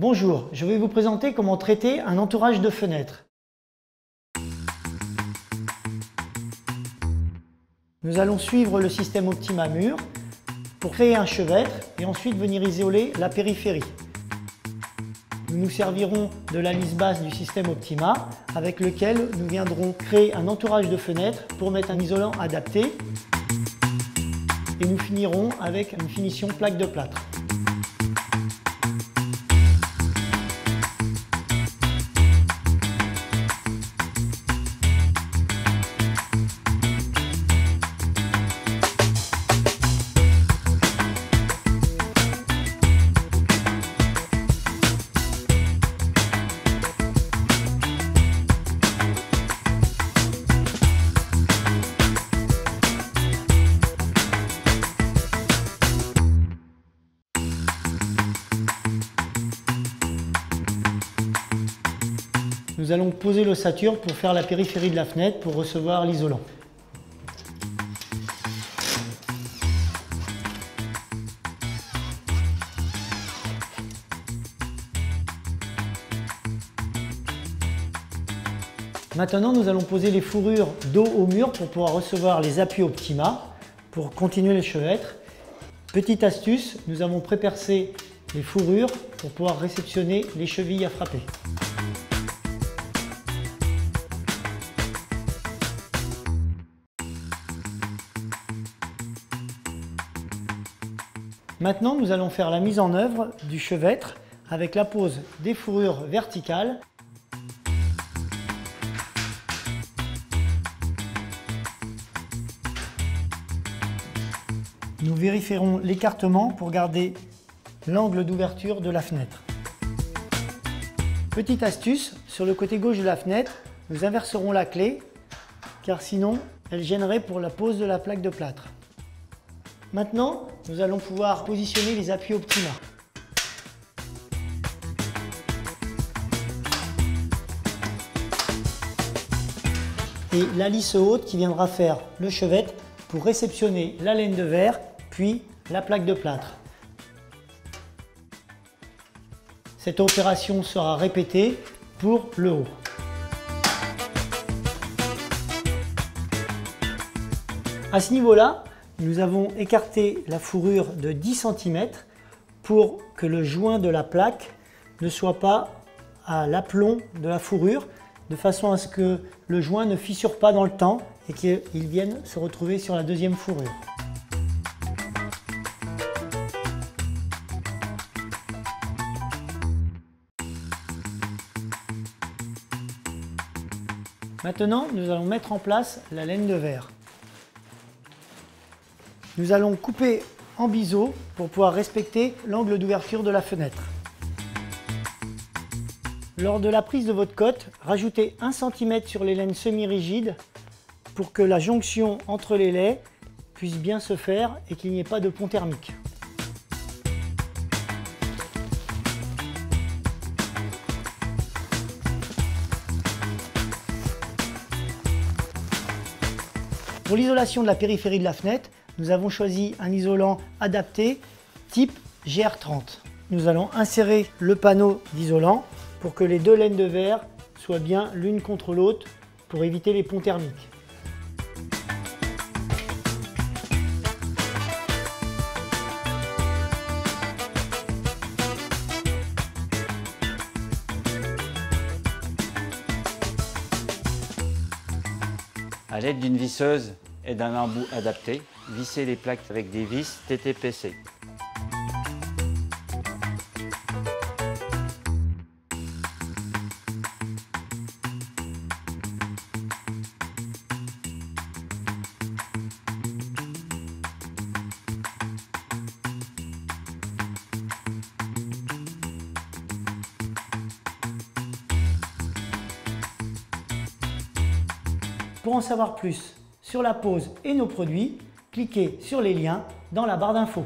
Bonjour, je vais vous présenter comment traiter un entourage de fenêtres. Nous allons suivre le système Optima Mur pour créer un chevêtre et ensuite venir isoler la périphérie. Nous nous servirons de la lisse basse du système Optima avec lequel nous viendrons créer un entourage de fenêtres pour mettre un isolant adapté et nous finirons avec une finition plaque de plâtre. Nous allons poser l'ossature pour faire la périphérie de la fenêtre pour recevoir l'isolant. Maintenant, nous allons poser les fourrures dos au mur pour pouvoir recevoir les appuis Optima pour continuer le chevêtre. Petite astuce, nous avons prépercé les fourrures pour pouvoir réceptionner les chevilles à frapper. Maintenant, nous allons faire la mise en œuvre du chevêtre avec la pose des fourrures verticales. Nous vérifierons l'écartement pour garder l'angle d'ouverture de la fenêtre. Petite astuce, sur le côté gauche de la fenêtre, nous inverserons la clé car sinon elle gênerait pour la pose de la plaque de plâtre. Maintenant, nous allons pouvoir positionner les appuis Optima. Et la lisse haute qui viendra faire le chevêtre pour réceptionner la laine de verre, puis la plaque de plâtre. Cette opération sera répétée pour le haut. À ce niveau-là, nous avons écarté la fourrure de 10 cm pour que le joint de la plaque ne soit pas à l'aplomb de la fourrure, de façon à ce que le joint ne fissure pas dans le temps et qu'il vienne se retrouver sur la deuxième fourrure. Maintenant, nous allons mettre en place la laine de verre. Nous allons couper en biseau pour pouvoir respecter l'angle d'ouverture de la fenêtre. Lors de la prise de votre cote, rajoutez 1 cm sur les laines semi-rigides pour que la jonction entre les laits puisse bien se faire et qu'il n'y ait pas de pont thermique. Pour l'isolation de la périphérie de la fenêtre, nous avons choisi un isolant adapté type GR30. Nous allons insérer le panneau d'isolant pour que les deux laines de verre soient bien l'une contre l'autre pour éviter les ponts thermiques. À l'aide d'une visseuse et d'un embout adapté, vissez les plaques avec des vis TTPC. Pour en savoir plus sur la pose et nos produits, cliquez sur les liens dans la barre d'infos.